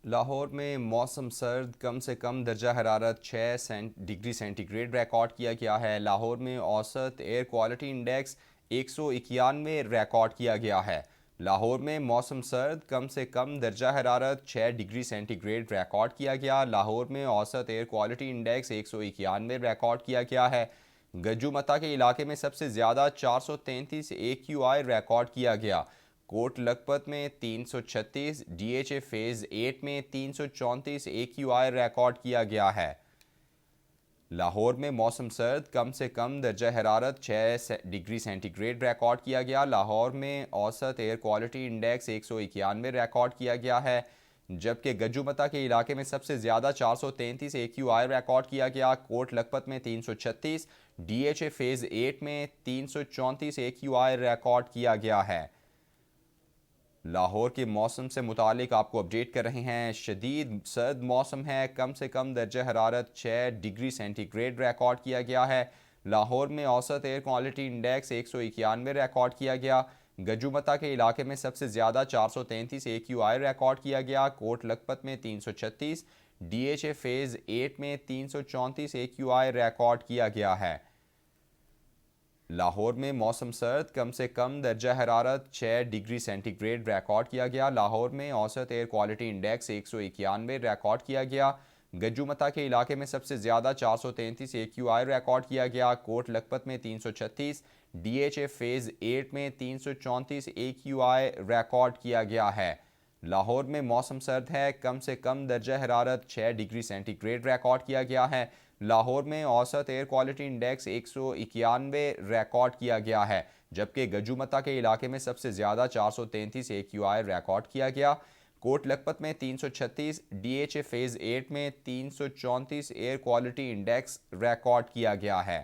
لاہور میں موسم سرد، کم سے کم درجہ حرارت 6 ڈگری سینٹی گریڈ ریکارڈ کیا گیا ہے۔ لاہور میں اوسط ایئر کوالٹی انڈیکس 191 ریکارڈ کیا گیا ہے۔ لاہور میں موسم سرد، کم سے کم درجہ حرارت 6 ڈگری سینٹی گریڈ ریکارڈ کیا گیا۔ لاہور میں اوسط ایئر کوالٹی انڈیکس 191 ریکارڈ کیا گیا ہے۔ گجو متا کے علاقے میں سب سے زیادہ 433 AQI ریکارڈ کیا گیا۔ کوٹ لکھپت میں 336، ڈی ایچ اے فیز 8 میں 334 AQI ریکارڈ کیا گیا ہے۔ لاہور میں موسم سرد، کم سے کم درجہ حرارت 6 ڈگری سینٹی گریڈ ریکارڈ کیا گیا۔ لاہور میں اوسط ایئر کوالٹی انڈیکس 191 ریکارڈ کیا گیا ہے، جبکہ گجو متا کے علاقے میں سب سے زیادہ 433 AQI ریکارڈ کیا گیا۔ کوٹ لکھپت میں 336، ڈی ایچ اے فیز 8 میں 334 AQI ریکارڈ کیا گیا ہے۔ لاہور کے موسم سے متعلق آپ کو اپڈیٹ کر رہے ہیں۔ شدید سرد موسم ہے، کم سے کم درجہ حرارت 6 ڈگری سینٹی گریڈ ریکارڈ کیا گیا ہے۔ لاہور میں اوسط ایئر کوالٹی انڈیکس 191 ریکارڈ کیا گیا۔ گجو متا کے علاقے میں سب سے زیادہ 433 AQI ریکارڈ کیا گیا۔ کوٹ لکھپت میں 336، ڈی ایچ اے فیز 8 میں 334 AQI ریکارڈ کیا گیا ہے۔ لاہور میں موسم سرد، کم سے کم درجہ حرارت 6 ڈگری سینٹی گریڈ ریکارڈ کیا گیا۔ لاہور میں اوسط ایئر کوالٹی انڈیکس 191 ریکارڈ کیا گیا۔ گجو متا کے علاقے میں سب سے زیادہ 433 AQI ریکارڈ کیا گیا۔ کوٹ لکھپت میں 336، ڈی ایچ اے فیز 8 میں 334 AQI ریکارڈ کیا گیا ہے۔ لاہور میں موسم سرد ہے، کم سے کم درجہ حرارت 6 ڈگری سینٹی گریڈ ریکارڈ کیا گیا ہے۔ لاہور میں اوسط ایئر کوالٹی انڈیکس 191 ریکارڈ کیا گیا ہے، جبکہ گجو متا کے علاقے میں سب سے زیادہ 433 AQI ریکارڈ کیا گیا۔ کوٹ لکھپت میں 336، ڈی ایچ اے فیز 8 میں 334 ایئر کوالٹی انڈیکس ریکارڈ کیا گیا ہے۔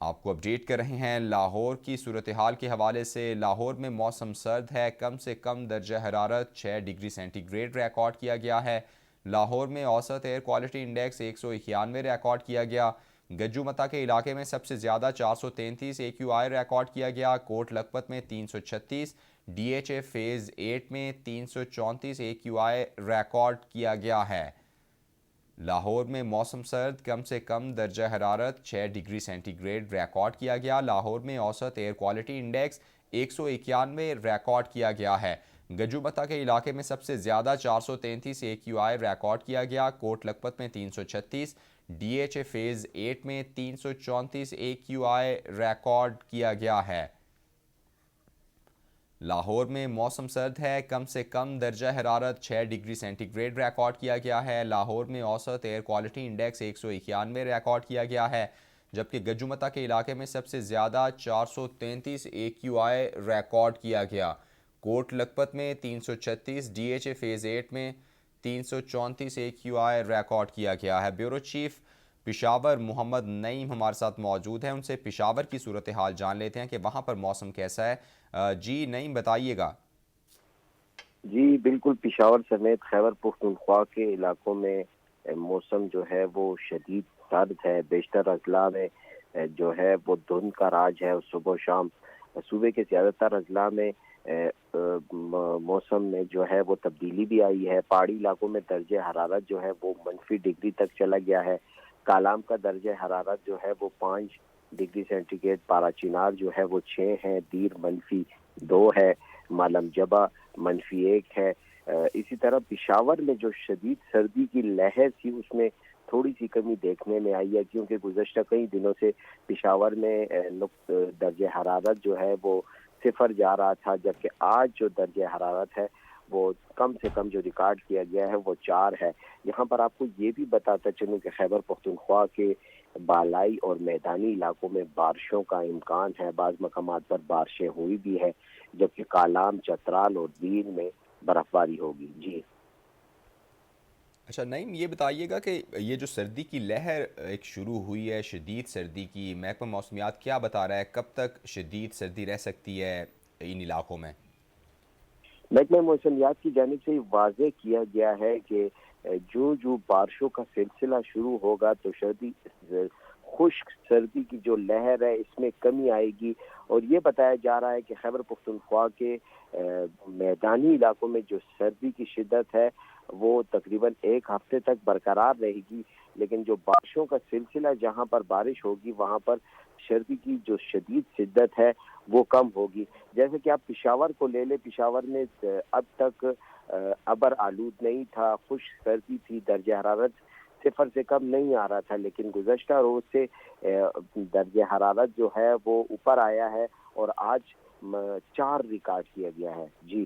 آپ کو اپڈیٹ کر رہے ہیں لاہور کی صورتحال کے حوالے سے۔ لاہور میں موسم سرد ہے، کم سے کم درجہ حرارت 6 ڈگری سینٹی گریڈ ریکارڈ کیا گیا ہے۔ لاہور میں اوسط ایئر کوالٹی انڈیکس 191 ریکارڈ کیا گیا۔ گجو متا کے علاقے میں سب سے زیادہ 433 AQI ریکارڈ کیا گیا۔ کوٹ لکھپت میں 336، ڈی ایچ اے فیز 8 میں 334 AQI ریکارڈ کیا گیا ہے۔ لاہور میں موسم سرد، کم سے کم درجہ حرارت 6 ڈگری سینٹی گریڈ ریکارڈ کیا گیا۔ لاہور میں اوسط ایئر کوالٹی انڈیکس 191 ریکارڈ کیا گیا ہے۔ گجو متا کے علاقے میں سب سے زیادہ 433 AQI ریکارڈ کیا گیا۔ کوٹ لکھپت میں 336، ڈی ایچ اے فیز 8 میں 334 AQI ریکارڈ کیا گیا ہے۔ لاہور میں موسم سرد ہے، کم سے کم درجہ حرارت 6 ڈگری سینٹی گریڈ ریکارڈ کیا گیا ہے۔ لاہور میں اوسط ایئر کوالٹی انڈیکس 191 ریکارڈ کیا گیا ہے، جبکہ گجو متا کے علاقے میں سب سے زیادہ 433 AQI ریکارڈ کیا گیا۔ کوٹ لکھپت میں 336، ڈی ایچ اے فیز 8 میں 334 AQI ریکارڈ کیا گیا ہے۔ بیورو چیف پشاور محمد نعیم ہمارے ساتھ موجود ہیں، ان سے پشاور کی صورتحال جان لیتے ہیں کہ وہاں پر موسم کیسا ہے۔ جی نعیم، بتائیے گا۔ جی بالکل، پشاور سمیت خیبر پختونخوا کے علاقوں میں موسم جو ہے وہ شدید سرد ہے۔ بیشتر اضلاع میں جو ہے وہ دھند کا راج ہے صبح و شام۔ صوبے کے زیادہ تر اضلاع میں موسم میں جو ہے وہ تبدیلی بھی آئی ہے۔ پہاڑی علاقوں میں درجہ حرارت جو ہے وہ -ڈگری تک چلا گیا ہے۔ کالام کا درجہ حرارت جو ہے وہ 5 ڈگری سینٹی گریڈ، پارا چنار جو ہے وہ 6 ہے، دیر -2 ہے، مالم جبہ -1 ہے۔ اسی طرح پشاور میں جو شدید سردی کی لہر تھی اس میں تھوڑی سی کمی دیکھنے میں آئی ہے، کیونکہ گزشتہ کئی دنوں سے پشاور میں درجہ حرارت جو ہے وہ 0 جا رہا تھا، جبکہ آج جو درجہ حرارت ہے وہ کم سے کم جو ریکارڈ کیا گیا ہے وہ 4 ہے۔ یہاں پر آپ کو یہ بھی بتاتا چلوں کہ خیبر پختونخوا کے بالائی اور میدانی علاقوں میں بارشوں کا امکان ہے۔ بعض مقامات پر بارشیں ہوئی بھی ہے، جبکہ کالام، چترال اور دیر میں برف باری ہوگی۔ جی اچھا نعیم، یہ بتائیے گا کہ یہ جو سردی کی لہر ایک شروع ہوئی ہے، شدید سردی کی، محکمہ موسمیات کیا بتا رہا ہے، کب تک شدید سردی رہ سکتی ہے ان علاقوں میں؟ محکمہ موسمیات کی جانب سے واضح کیا گیا ہے کہ جو بارشوں کا سلسلہ شروع ہوگا تو خشک سردی کی جو لہر ہے اس میں کمی آئے گی، اور یہ بتایا جا رہا ہے کہ خیبر پختونخوا کے میدانی علاقوں میں جو سردی کی شدت ہے وہ تقریباً ایک ہفتے تک برقرار رہے گی، لیکن جو بارشوں کا سلسلہ جہاں پر بارش ہوگی وہاں پر سردی کی جو شدید شدت ہے وہ کم ہوگی۔ جیسے کہ آپ پشاور کو لے لیں، پشاور میں اب تک ابر آلود نہیں تھا، خشک سردی تھی، درجہ حرارت صفر سے کم نہیں آ رہا تھا، لیکن گزشتہ روز سے درجہ حرارت جو ہے وہ اوپر آیا ہے اور آج 4 ریکارڈ کیا گیا ہے۔ جی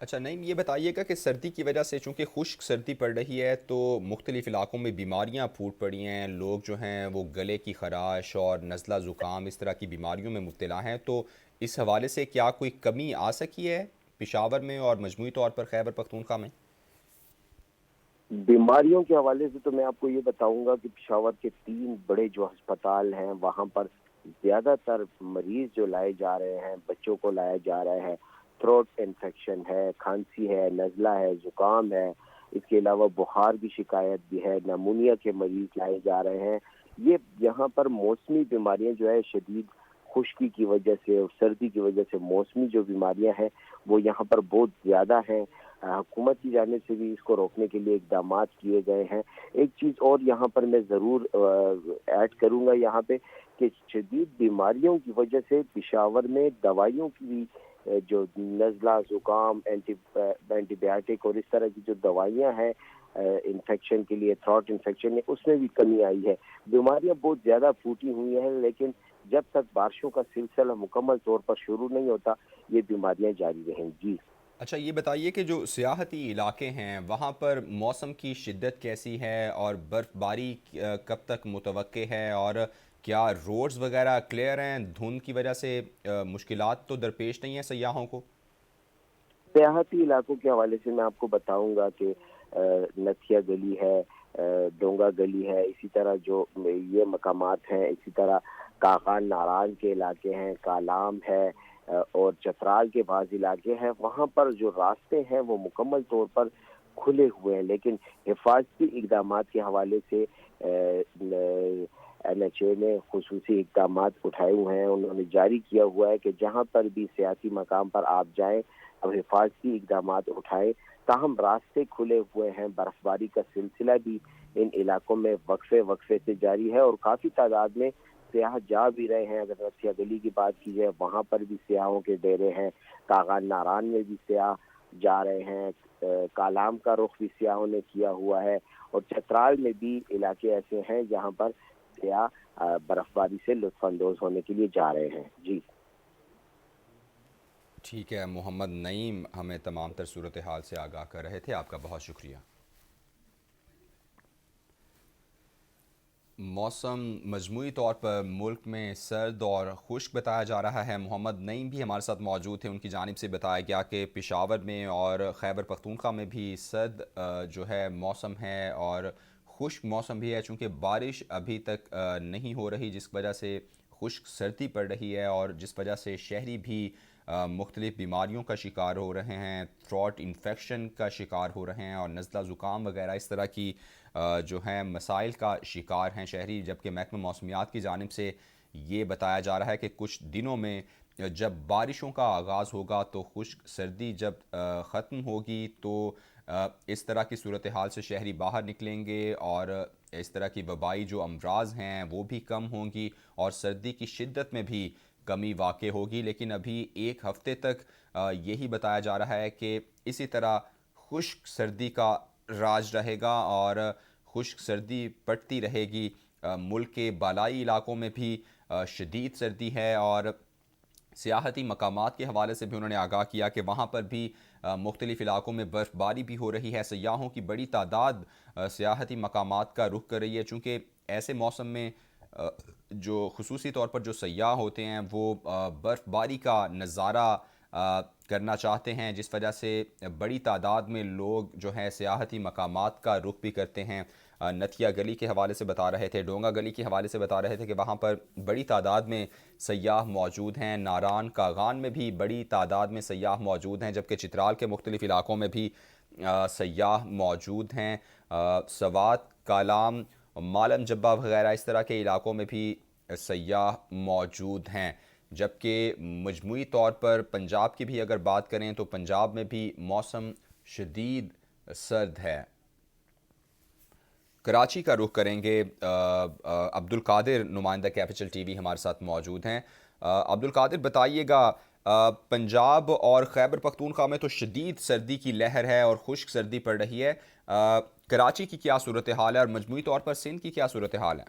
اچھا نہیں، یہ بتائیے گا کہ سردی کی وجہ سے چونکہ خشک سردی پڑ رہی ہے تو مختلف علاقوں میں بیماریاں پھوٹ پڑی ہیں، لوگ جو ہیں وہ گلے کی خراش اور نزلہ زکام اس طرح کی بیماریوں میں مبتلا ہیں، تو اس حوالے سے کیا کوئی کمی آ سکی ہے پشاور میں اور مجموعی طور پر خیبر پختونخوا میں؟ بیماریوں کے حوالے سے تو میں آپ کو یہ بتاؤں گا کہ پشاور کے 3 بڑے جو ہسپتال ہیں وہاں پر زیادہ تر مریض جو لائے جا رہے ہیں، بچوں کو لایا جا رہا ہے، تھروٹ انفیکشن ہے، کھانسی ہے، نزلہ ہے، زکام ہے، اس کے علاوہ بخار کی شکایت بھی ہے، نمونیا کے مریض لائے جا رہے ہیں۔ یہ یہاں پر موسمی بیماریاں جو ہے شدید خشکی کی وجہ سے اور سردی کی وجہ سے موسمی جو بیماریاں ہیں وہ یہاں پر بہت زیادہ ہیں۔ حکومت کی جانب سے بھی اس کو روکنے کے لیے اقدامات کیے گئے ہیں۔ ایک چیز اور یہاں پر میں ضرور ایڈ کروں گا یہاں پہ کہ شدید بیماریوں کی وجہ سے پشاور میں دوائیوں کی بھی جو نزلہ زکام اینٹی بایوٹک اور اس طرح کی جو دوائیاں ہیں انفیکشن کے لیے، تھروٹ انفیکشن ہے، اس میں بھی کمی آئی ہے۔ بیماریاں بہت زیادہ پھوٹی ہوئی ہیں، لیکن جب تک بارشوں کا سلسلہ مکمل طور پر شروع نہیں ہوتا یہ بیماریاں جاری رہیں گی۔ اچھا یہ بتائیے کہ جو سیاحتی علاقے ہیں وہاں پر موسم کی شدت کیسی ہے اور برف باری کب تک متوقع ہے، اور کیا روڈز وغیرہ کلیئر ہیں؟ دھند کی وجہ سے مشکلات تو درپیش نہیں ہیں سیاحوں کو؟ سیاحتی علاقوں کے حوالے سے میں آپ کو بتاؤں گا کہ نتھیا گلی ہے، ڈونگا گلی ہے، اسی طرح جو یہ مقامات ہیں، اسی طرح کاغان ناران کے علاقے ہیں، کالام ہے، اور چترال کے بعض علاقے ہیں، وہاں پر جو راستے ہیں وہ مکمل طور پر کھلے ہوئے ہیں، لیکن حفاظتی اقدامات کے حوالے سے این ایچ اے نے خصوصی اقدامات اٹھائے ہوئے ہیں۔ انہوں نے جاری کیا ہوا ہے کہ جہاں پر بھی سیاسی مقام پر آپ جائیں اب حفاظتی اقدامات اٹھائے، تاہم راستے کھلے ہوئے ہیں۔ برف باری کا سلسلہ بھی ان علاقوں میں وقفے وقفے سے جاری ہے اور کافی تعداد میں سیاح جا بھی رہے ہیں۔ اگر رسیا گلی کی بات کی جائے وہاں پر بھی سیاحوں کے ڈیرے ہیں، کاغان ناران میں بھی سیاح جا رہے ہیں، کالام کا رخ بھی سیاحوں نے کیا ہوا ہے، اور چترال میں بھی علاقے ایسے ہیں جہاں پر سیاح برف باری سے لطف اندوز ہونے کے لیے جا رہے ہیں۔ جی ٹھیک ہے، محمد نعیم ہمیں تمام تر صورتحال سے آگاہ کر رہے تھے، آپ کا بہت شکریہ۔ موسم مجموعی طور پر ملک میں سرد اور خشک بتایا جا رہا ہے۔ محمد نعیم بھی ہمارے ساتھ موجود تھے، ان کی جانب سے بتایا گیا کہ پشاور میں اور خیبر پختونخوا میں بھی سرد جو ہے موسم ہے اور خشک موسم بھی ہے، چونکہ بارش ابھی تک نہیں ہو رہی جس وجہ سے خشک سردی پڑ رہی ہے، اور جس وجہ سے شہری بھی مختلف بیماریوں کا شکار ہو رہے ہیں، تھروٹ انفیکشن کا شکار ہو رہے ہیں اور نزلہ زکام وغیرہ اس طرح کی جو ہیں مسائل کا شکار ہیں شہری، جبکہ محکمہ موسمیات کی جانب سے یہ بتایا جا رہا ہے کہ کچھ دنوں میں جب بارشوں کا آغاز ہوگا تو خشک سردی جب ختم ہوگی تو اس طرح کی صورتحال سے شہری باہر نکلیں گے اور اس طرح کی وبائی جو امراض ہیں وہ بھی کم ہوں گی اور سردی کی شدت میں بھی کمی واقع ہوگی۔ لیکن ابھی ایک ہفتے تک یہی بتایا جا رہا ہے کہ اسی طرح خشک سردی کا راج رہے گا اور خشک سردی پڑتی رہے گی۔ ملک کے بالائی علاقوں میں بھی شدید سردی ہے، اور سیاحتی مقامات کے حوالے سے بھی انہوں نے آگاہ کیا کہ وہاں پر بھی مختلف علاقوں میں برف باری بھی ہو رہی ہے، سیاحوں کی بڑی تعداد سیاحتی مقامات کا رخ کر رہی ہے، چونکہ ایسے موسم میں جو خصوصی طور پر جو سیاح ہوتے ہیں وہ برف باری کا نظارہ کرنا چاہتے ہیں، جس وجہ سے بڑی تعداد میں لوگ جو ہیں سیاحتی مقامات کا رخ بھی کرتے ہیں۔ نتھیا گلی کے حوالے سے بتا رہے تھے، ڈونگا گلی کے حوالے سے بتا رہے تھے کہ وہاں پر بڑی تعداد میں سیاح موجود ہیں، ناران کاغان میں بھی بڑی تعداد میں سیاح موجود ہیں، جبکہ چترال کے مختلف علاقوں میں بھی سیاح موجود ہیں۔ سوات، کالام مالم جبہ وغیرہ اس طرح کے علاقوں میں بھی سیاح موجود ہیں، جبکہ مجموعی طور پر پنجاب کی بھی اگر بات کریں تو پنجاب میں بھی موسم شدید سرد ہے۔ کراچی کا رخ کریں گے، عبد القادر نمائندہ کیپٹل ٹی وی ہمارے ساتھ موجود ہیں۔ عبد القادر بتائیے گا، پنجاب اور خیبر پختونخوا میں تو شدید سردی کی لہر ہے اور خشک سردی پڑ رہی ہے، کراچی کی کیا صورتحال ہے اور مجموعی طور پر سندھ کی کیا صورتحال ہے؟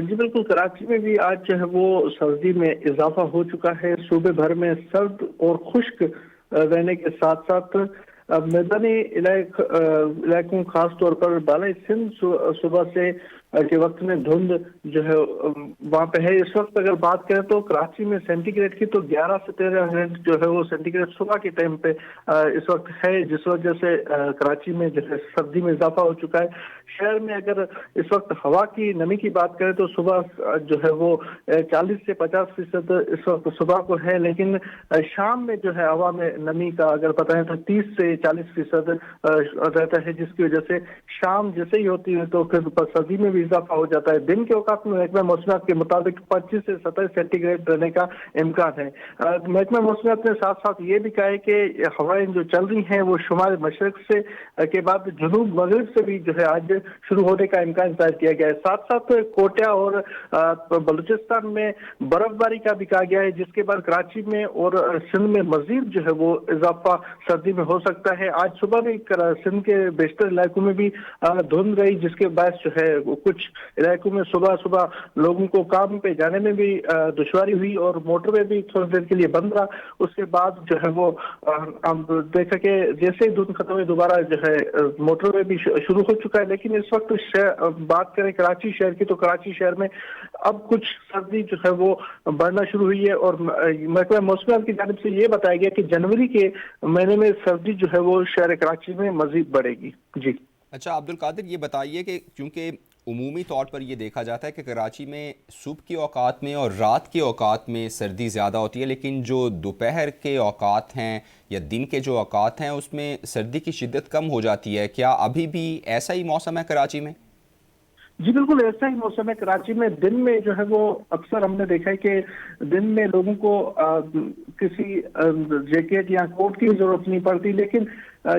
جی بالکل، کراچی میں بھی آج جو ہے وہ سردی میں اضافہ ہو چکا ہے۔ صوبے بھر میں سرد اور خشک رہنے کے ساتھ ساتھ میدانی علاقوں خاص طور پر بالائی سندھ صبح سے کے وقت میں دھند جو ہے وہاں پہ ہے۔ اس وقت اگر بات کریں تو کراچی میں سینٹی گریڈ کی تو 11 سے 13 جو ہے وہ سینٹی گریڈ صبح کے ٹائم پہ اس وقت ہے، جس وجہ سے کراچی میں جو ہے سردی میں اضافہ ہو چکا ہے۔ شہر میں اگر اس وقت ہوا کی نمی کی بات کریں تو صبح جو ہے وہ 40 سے 50% اس وقت صبح کو ہے، لیکن شام میں جو ہے ہوا میں نمی کا اگر بتائیں تو 30 سے 40% رہتا ہے، جس کی وجہ سے شام جیسے ہی ہوتی ہے تو پھر سردی میں بھی اضافہ ہو جاتا ہے۔ دن کے اوقات میں محکمہ موسمیات کے مطابق 25 سے 27 سینٹی گریڈ رہنے کا امکان ہے۔ محکمہ موسمیات نے ساتھ ساتھ یہ بھی کہا ہے کہ ہوائیں جو چل رہی ہیں وہ شمال مشرق سے کے بعد جنوب مغرب سے بھی جو ہے آج شروع ہونے کا امکان ظاہر کیا گیا ہے۔ ساتھ ساتھ کوٹیا اور بلوچستان میں برف باری کا بھی کہا گیا ہے، جس کے بعد کراچی میں اور سندھ میں مزید جو ہے وہ اضافہ سردی میں ہو سکتا ہے۔ آج صبح بھی سندھ کے بیشتر علاقوں میں بھی دھند رہی، جس کے باعث جو ہے کچھ علاقوں میں صبح صبح لوگوں کو کام پہ جانے میں بھی دشواری ہوئی اور موٹر وے بھی تھوڑی دیر کے لیے بند رہا۔ اس کے بعد جو ہے وہ دیکھا کہ جیسے دھند ختم ہوئی دوبارہ جو ہے موٹر وے بھی شروع ہو چکا ہے۔ لیکن اس وقت بات کریں کراچی شہر کی تو کراچی شہر میں اب کچھ سردی جو ہے وہ بڑھنا شروع ہوئی ہے، اور محکمہ موسمیات کی جانب سے یہ بتایا گیا کہ جنوری کے مہینے میں سردی جو ہے وہ شہر کراچی میں مزید بڑھے گی۔ جی اچھا عبد القادر، یہ بتائیے کہ کیونکہ عمومی طور پر یہ دیکھا جاتا ہے کہ کراچی میں صبح کے اوقات میں اور رات کے اوقات میں سردی زیادہ ہوتی ہے، لیکن جو دوپہر کے اوقات ہیں یا دن کے جو اوقات ہیں اس میں سردی کی شدت کم ہو جاتی ہے، کیا ابھی بھی ایسا ہی موسم ہے کراچی میں؟ جی بالکل ایسا ہی موسم ہے کراچی میں۔ دن میں جو ہے وہ اکثر ہم نے دیکھا ہے کہ دن میں لوگوں کو کسی جیکٹ یا کوٹ کی ضرورت نہیں پڑتی، لیکن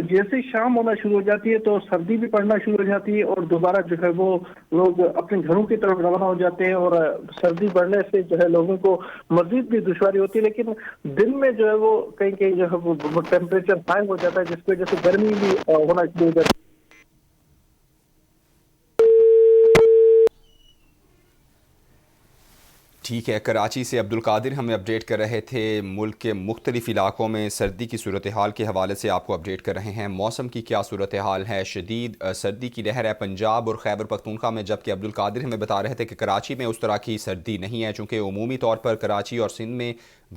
جیسے شام ہونا شروع ہو جاتی ہے تو سردی بھی پڑنا شروع ہو جاتی ہے اور دوبارہ جو ہے وہ لوگ اپنے گھروں کی طرف روانہ ہو جاتے ہیں، اور سردی بڑھنے سے جو ہے لوگوں کو مزید بھی دشواری ہوتی ہے۔ لیکن دن میں جو ہے وہ کہیں کہیں جو ہے وہ ٹیمپریچر ہائی ہو جاتا ہے، جس کی وجہ سے گرمی بھی ہونا شروع ہو جاتی ہے۔ ٹھیک ہے، کراچی سے عبد القادر ہمیں اپڈیٹ کر رہے تھے، ملک کے مختلف علاقوں میں سردی کی صورتحال کے حوالے سے آپ کو اپڈیٹ کر رہے ہیں۔ موسم کی کیا صورتحال ہے؟ شدید سردی کی لہر ہے پنجاب اور خیبر پختونخوا میں، جبکہ عبد القادر ہمیں بتا رہے تھے کہ کراچی میں اس طرح کی سردی نہیں ہے، چونکہ عمومی طور پر کراچی اور سندھ میں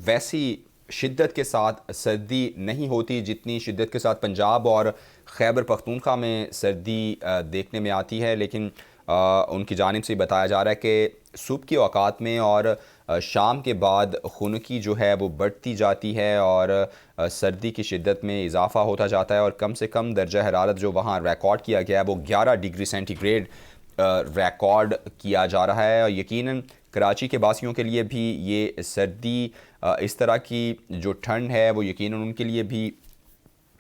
ویسی شدت کے ساتھ سردی نہیں ہوتی جتنی شدت کے ساتھ پنجاب اور خیبر پختونخوا میں سردی دیکھنے میں آتی ہے۔ لیکن ان کی جانب سے بتایا جا رہا ہے کہ صبح کے اوقات میں اور شام کے بعد خنکی جو ہے وہ بڑھتی جاتی ہے اور سردی کی شدت میں اضافہ ہوتا جاتا ہے، اور کم سے کم درجہ حرارت جو وہاں ریکارڈ کیا گیا ہے وہ 11 ڈگری سینٹی گریڈ ریکارڈ کیا جا رہا ہے۔ اور یقیناً کراچی کے باسیوں کے لیے بھی یہ سردی، اس طرح کی جو ٹھنڈ ہے وہ یقیناً ان کے لیے بھی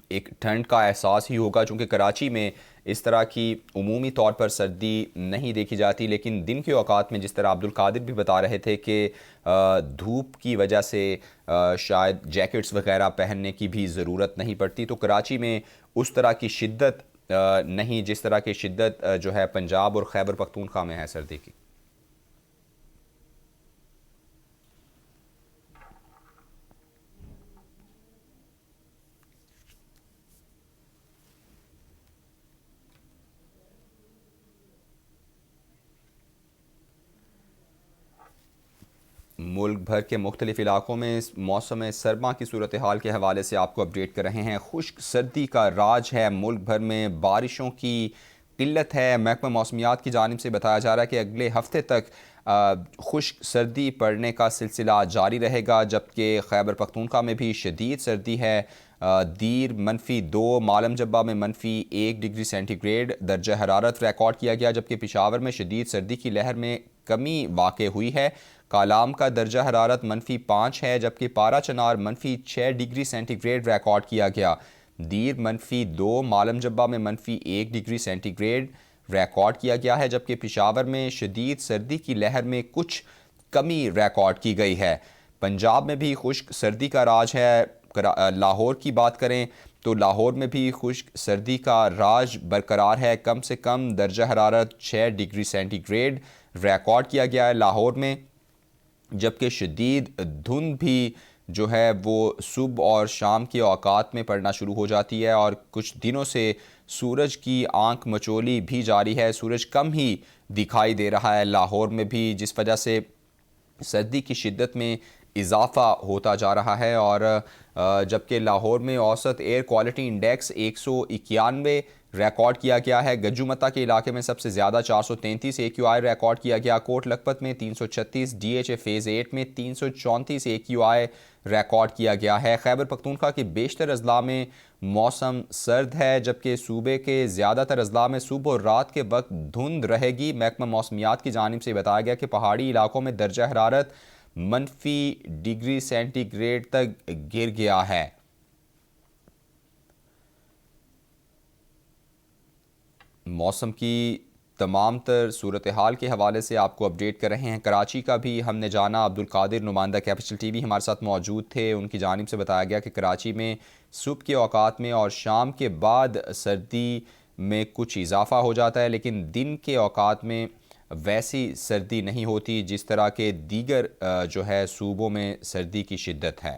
ایک ٹھنڈ کا احساس ہی ہوگا، چونکہ کراچی میں اس طرح کی عمومی طور پر سردی نہیں دیکھی جاتی۔ لیکن دن کے اوقات میں جس طرح عبد القادر بھی بتا رہے تھے کہ دھوپ کی وجہ سے شاید جیکٹس وغیرہ پہننے کی بھی ضرورت نہیں پڑتی، تو کراچی میں اس طرح کی شدت نہیں جس طرح کی شدت جو ہے پنجاب اور خیبر پختونخوا میں ہے سردی کی۔ ملک بھر کے مختلف علاقوں میں موسم سرما کی صورتحال کے حوالے سے آپ کو اپڈیٹ کر رہے ہیں۔ خشک سردی کا راج ہے ملک بھر میں، بارشوں کی قلت ہے۔ محکمہ موسمیات کی جانب سے بتایا جا رہا ہے کہ اگلے ہفتے تک خشک سردی پڑنے کا سلسلہ جاری رہے گا، جبکہ خیبر پختونخوا میں بھی شدید سردی ہے۔ دیر -2، مالم جبہ میں -1 ڈگری سینٹی گریڈ درجہ حرارت ریکارڈ کیا گیا، جبکہ پشاور میں شدید سردی کی لہر میں کمی واقع ہوئی ہے۔ کالام کا درجہ حرارت -5 ہے، جبکہ پارا چنار -6 ڈگری سینٹی گریڈ ریکارڈ کیا گیا۔ دیر -2، مالم جبہ میں -1 ڈگری سینٹی گریڈ ریکارڈ کیا گیا ہے، جبکہ پشاور میں شدید سردی کی لہر میں کچھ کمی ریکارڈ کی گئی ہے۔ پنجاب میں بھی خشک سردی کا راج ہے۔ لاہور کی بات کریں تو لاہور میں بھی خشک سردی کا راج برقرار ہے۔ کم سے کم درجہ حرارت 6 ڈگری سینٹی گریڈ ریکارڈ کیا گیا ہے لاہور میں، جبکہ شدید دھند بھی جو ہے وہ صبح اور شام کے اوقات میں پڑنا شروع ہو جاتی ہے، اور کچھ دنوں سے سورج کی آنکھ مچولی بھی جاری ہے۔ سورج کم ہی دکھائی دے رہا ہے لاہور میں بھی، جس وجہ سے سردی کی شدت میں اضافہ ہوتا جا رہا ہے، اور جبکہ لاہور میں اوسط ایئر کوالٹی انڈیکس 191 ریکارڈ کیا گیا ہے۔ گجو متا کے علاقے میں سب سے زیادہ 433 AQI ریکارڈ کیا گیا۔ کوٹ لکھپت میں 336، DHA فیز 8 میں 334 AQI ریکارڈ کیا گیا ہے۔ خیبر پختونخوا کے بیشتر اضلاع میں موسم سرد ہے، جبکہ صوبے کے زیادہ تر اضلاع میں صبح اور رات کے وقت دھند رہے گی۔ محکمہ موسمیات کی جانب سے بتایا گیا کہ پہاڑی علاقوں میں درجہ حرارت -1 ڈگری سینٹی گریڈ تک گر گیا ہے۔ موسم کی تمام تر صورتحال کے حوالے سے آپ کو اپڈیٹ کر رہے ہیں۔ کراچی کا بھی ہم نے جانا، عبدالقادر نمائندہ کیپٹل ٹی وی ہمارے ساتھ موجود تھے، ان کی جانب سے بتایا گیا کہ کراچی میں صبح کے اوقات میں اور شام کے بعد سردی میں کچھ اضافہ ہو جاتا ہے، لیکن دن کے اوقات میں ویسی سردی نہیں ہوتی جس طرح کے دیگر جو ہے صوبوں میں سردی کی شدت ہے۔